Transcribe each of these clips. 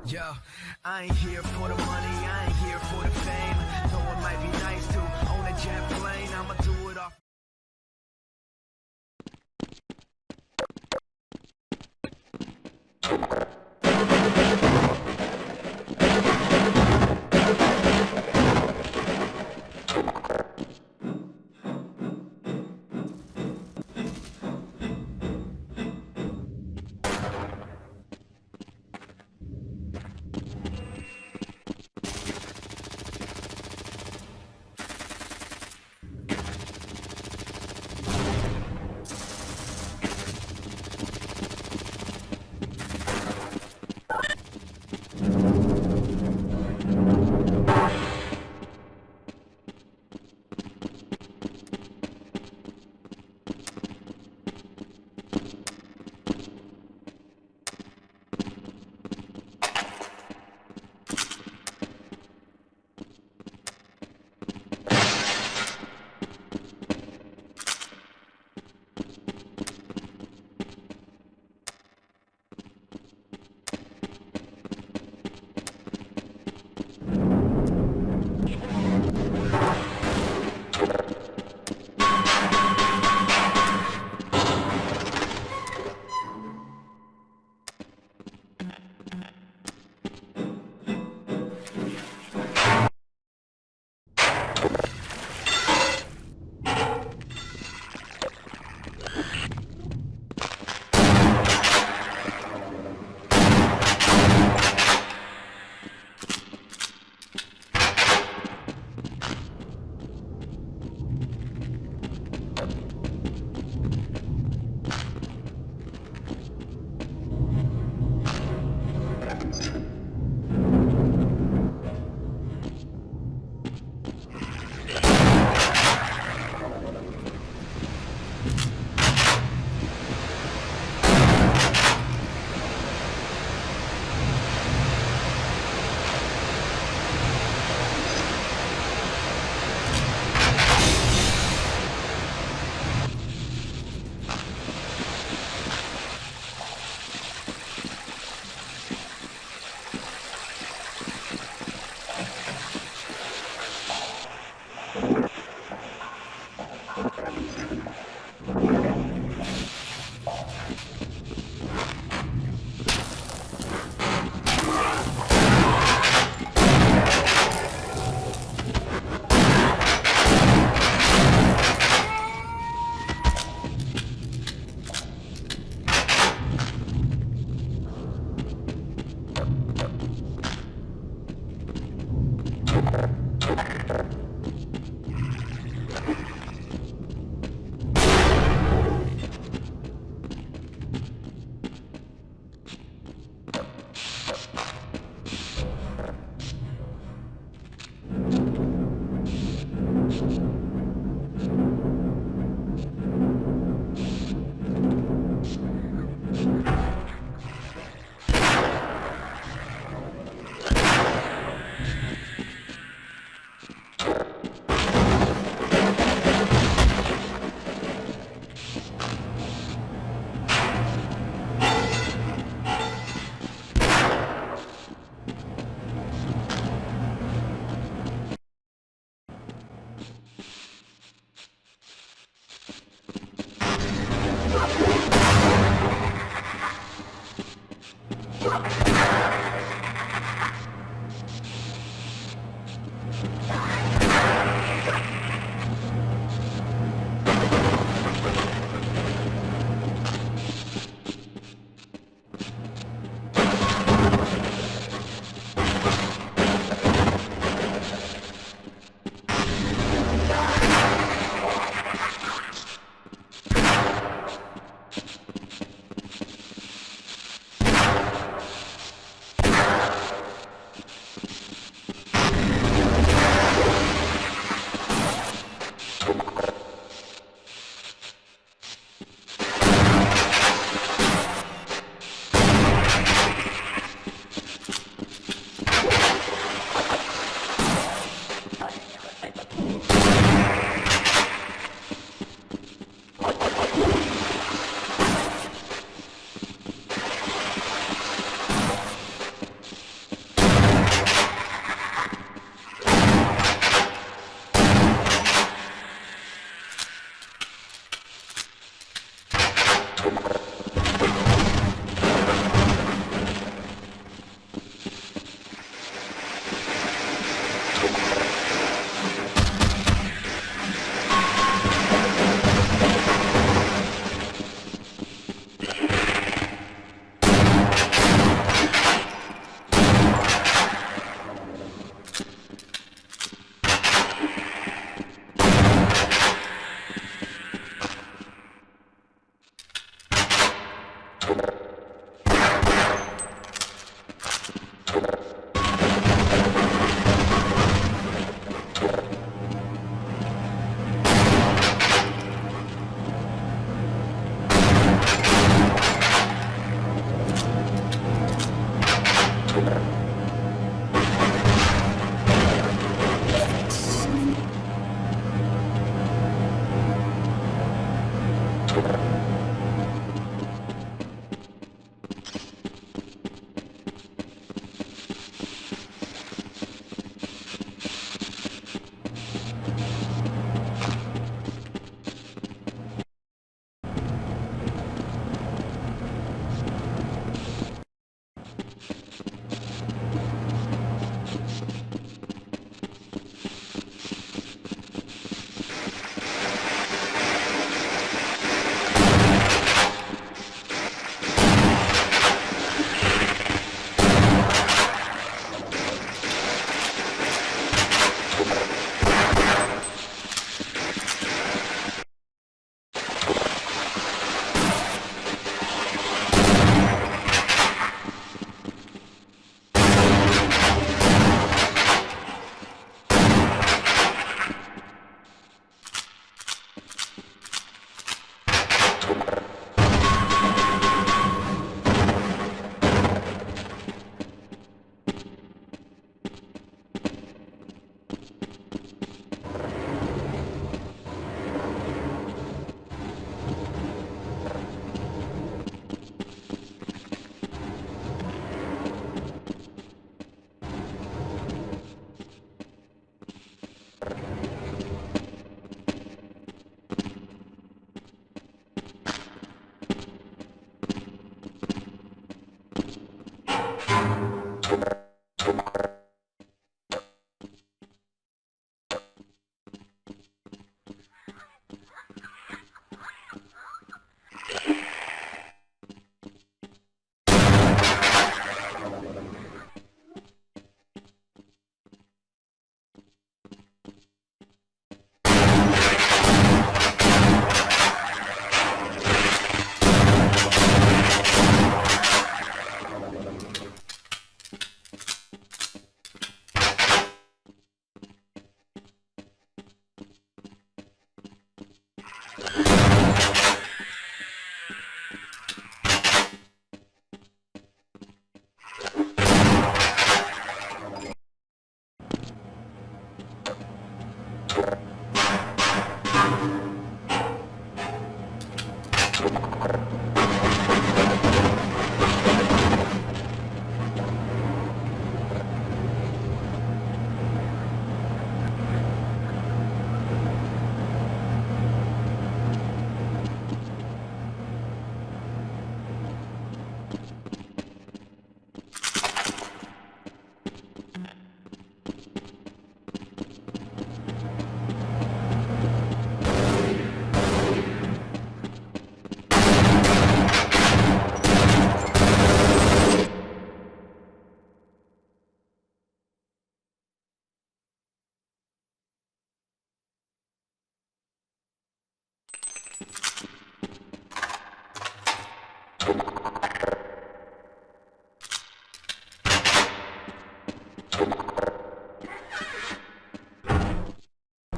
Yo, I ain't here for the money, I ain't here for the fame. Though it might be nice to own a jet plane, I'ma do it off.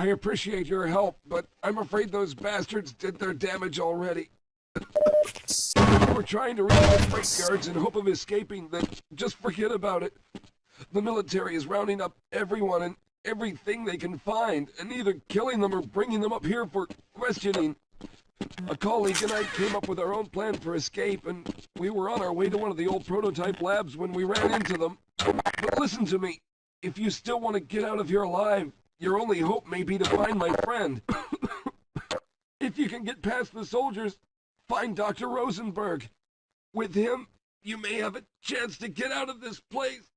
I appreciate your help, but I'm afraid those bastards did their damage already. If we're trying to reach the freight yards in hope of escaping, then just forget about it. The military is rounding up everyone and everything they can find, and either killing them or bringing them up here for questioning. A colleague and I came up with our own plan for escape, and we were on our way to one of the old prototype labs when we ran into them. But listen to me. If you still want to get out of here alive, your only hope may be to find my friend. If you can get past the soldiers, find Dr. Rosenberg. With him, you may have a chance to get out of this place.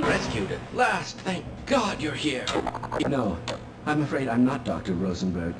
Rescued at last. Thank God you're here. No, I'm afraid I'm not Dr. Rosenberg.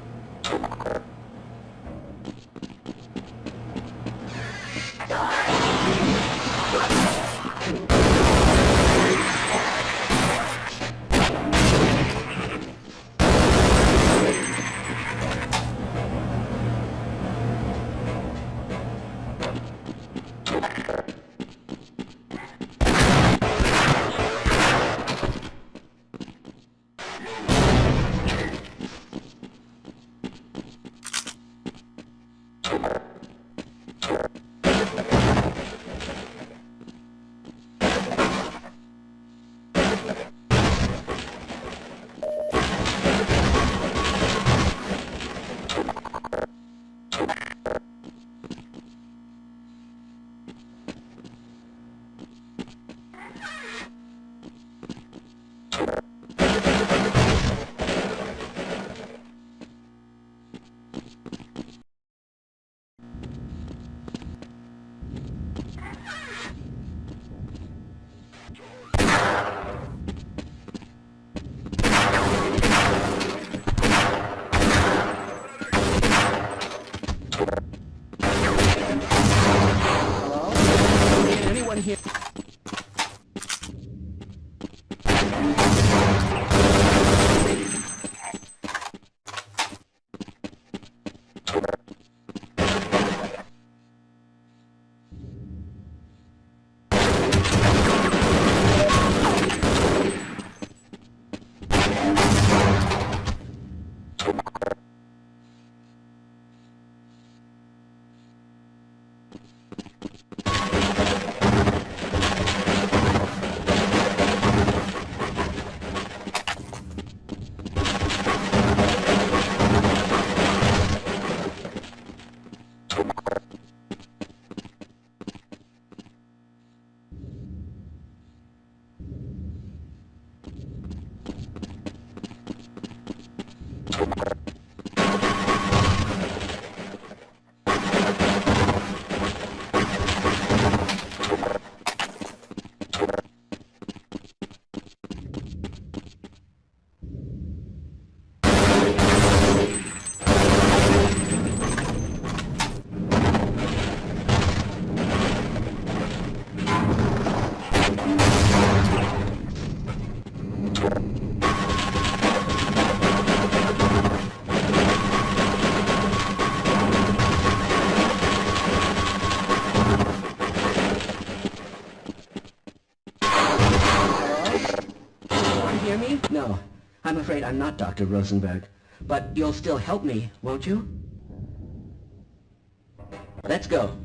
afraid I'm not Dr. Rosenberg, but you'll still help me, won't you? Let's go.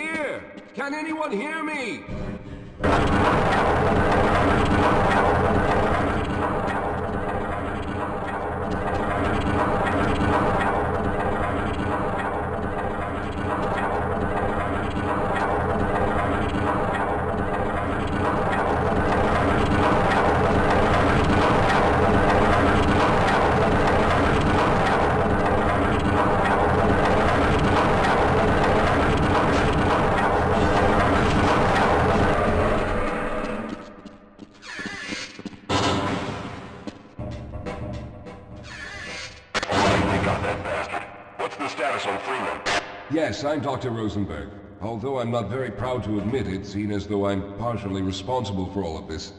here! Can anyone hear me? Yes, I'm Dr. Rosenberg, although I'm not very proud to admit it, seeing as though I'm partially responsible for all of this.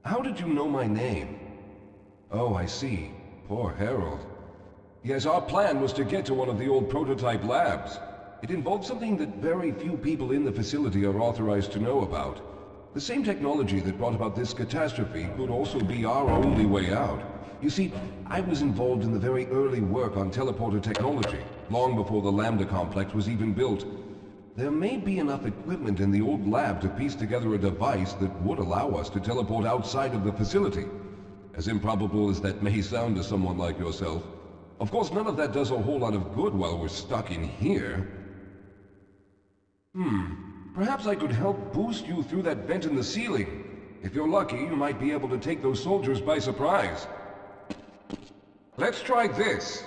How did you know my name? Oh, I see. Poor Harold. Yes, our plan was to get to one of the old prototype labs. It involved something that very few people in the facility are authorized to know about. The same technology that brought about this catastrophe could also be our only way out. You see, I was involved in the very early work on teleporter technology, long before the Lambda complex was even built. There may be enough equipment in the old lab to piece together a device that would allow us to teleport outside of the facility. As improbable as that may sound to someone like yourself. Of course, none of that does a whole lot of good while we're stuck in here. Perhaps I could help boost you through that vent in the ceiling. If you're lucky, you might be able to take those soldiers by surprise. Let's try this.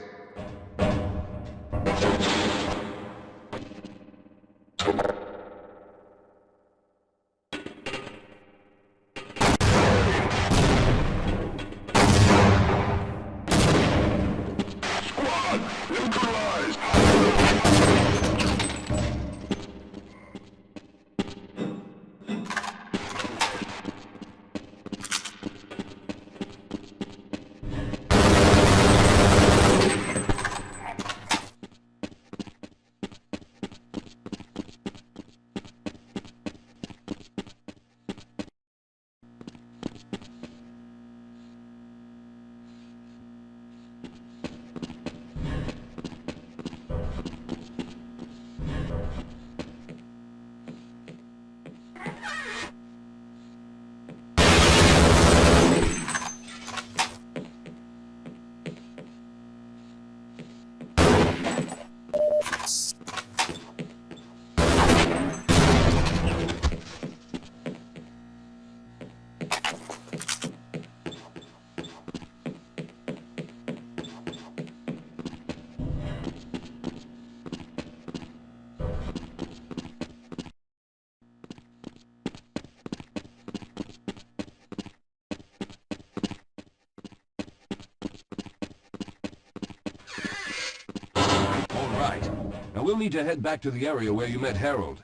Now we'll need to head back to the area where you met Harold.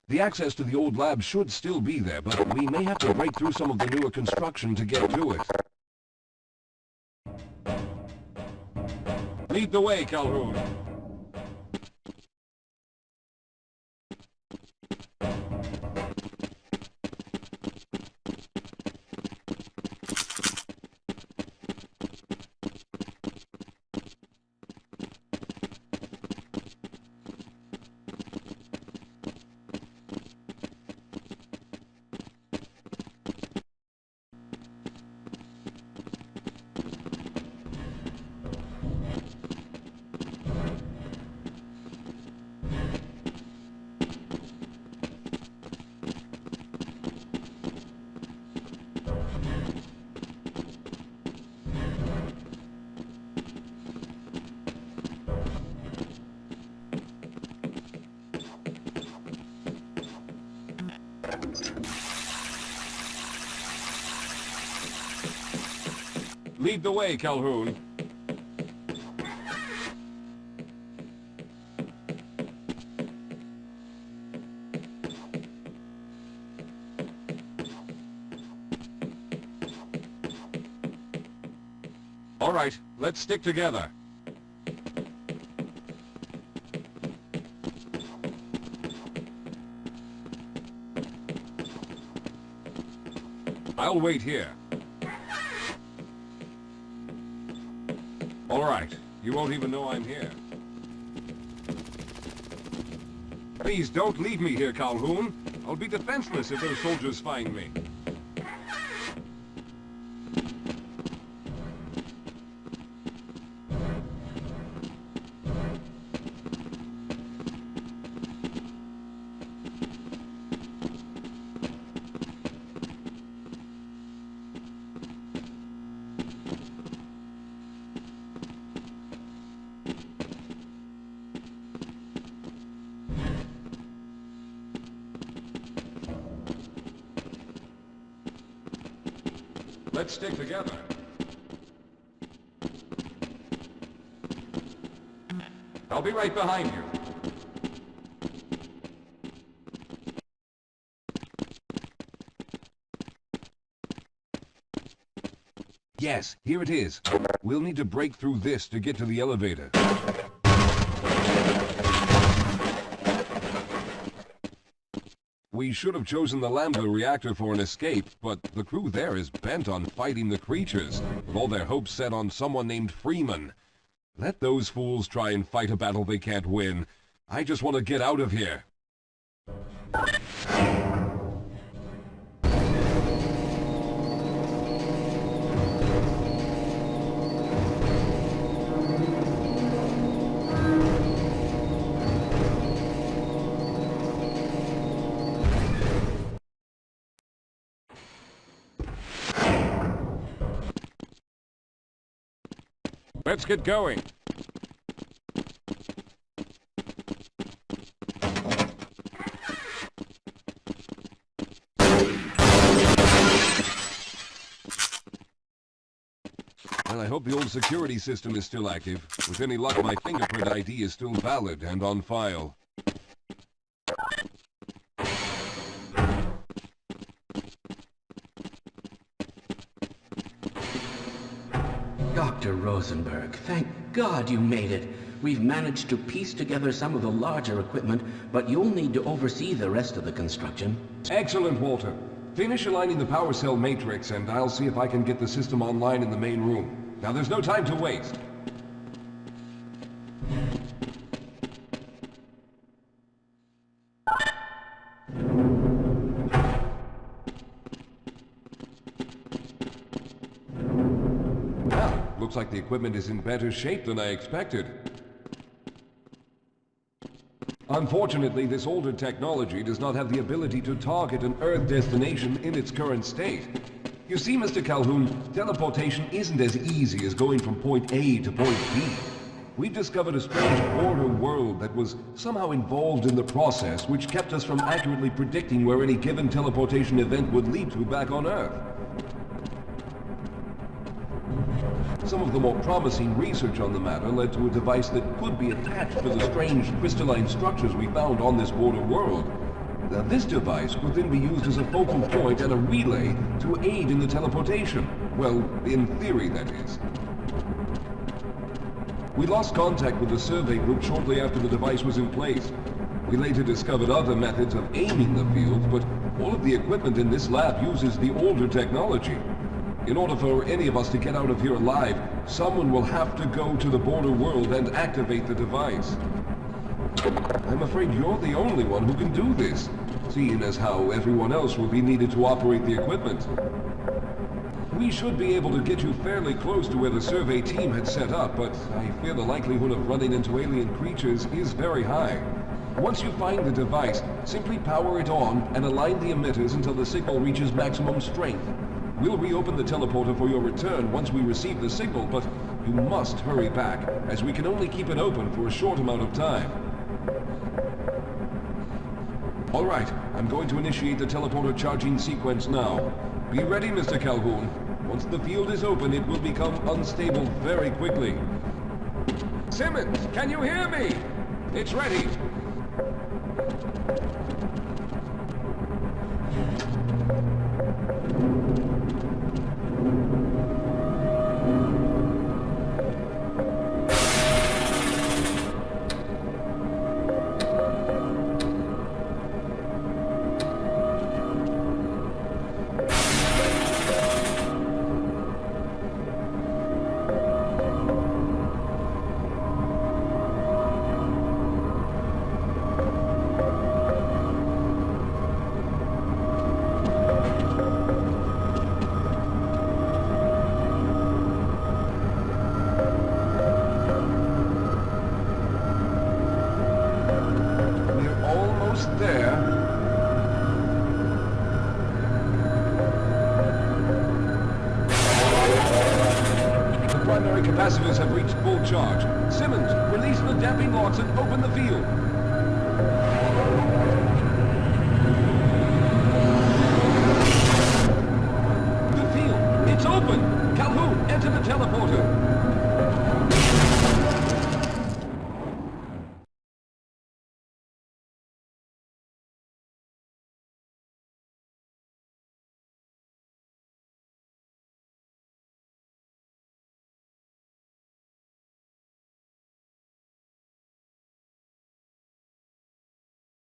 The access to the old lab should still be there, but we may have to break through some of the newer construction to get to it. Lead the way, Calhoun. Lead the way, Calhoun. All right, let's stick together. I'll wait here. All right, you won't even know I'm here. Please don't leave me here, Calhoun. I'll be defenseless if those soldiers find me. Let's stick together. I'll be right behind you. Yes, here it is. We'll need to break through this to get to the elevator. We should have chosen the Lambda reactor for an escape, but the crew there is bent on fighting the creatures, with all their hopes set on someone named Freeman. Let those fools try and fight a battle they can't win. I just want to get out of here. Let's get going. Well, I hope the old security system is still active. With any luck, my fingerprint ID is still valid and on file. Dr. Rosenberg, thank God you made it. We've managed to piece together some of the larger equipment, but you'll need to oversee the rest of the construction. Excellent, Walter. Finish aligning the power cell matrix, and I'll see if I can get the system online in the main room. Now, there's no time to waste. Looks like the equipment is in better shape than I expected. Unfortunately, this older technology does not have the ability to target an Earth destination in its current state. You see, Mr. Calhoun, teleportation isn't as easy as going from point A to point B. We've discovered a strange border world that was somehow involved in the process, which kept us from accurately predicting where any given teleportation event would lead to back on Earth. Some of the more promising research on the matter led to a device that could be attached to the strange crystalline structures we found on this border world. Now, this device would then be used as a focal point and a relay to aid in the teleportation. Well, in theory, that is. We lost contact with the survey group shortly after the device was in place. We later discovered other methods of aiming the field, but all of the equipment in this lab uses the older technology. In order for any of us to get out of here alive, someone will have to go to the border world and activate the device. I'm afraid you're the only one who can do this, seeing as how everyone else will be needed to operate the equipment. We should be able to get you fairly close to where the survey team had set up, but I fear the likelihood of running into alien creatures is very high. Once you find the device, simply power it on and align the emitters until the signal reaches maximum strength. We'll reopen the teleporter for your return once we receive the signal, but you must hurry back, as we can only keep it open for a short amount of time. All right, I'm going to initiate the teleporter charging sequence now. Be ready, Mr. Calhoun. Once the field is open, it will become unstable very quickly. Simmons, can you hear me? It's ready. primary capacitors have reached full charge. Simmons, release the damping locks and open the field. The field, it's open! Calhoun, enter the teleporter.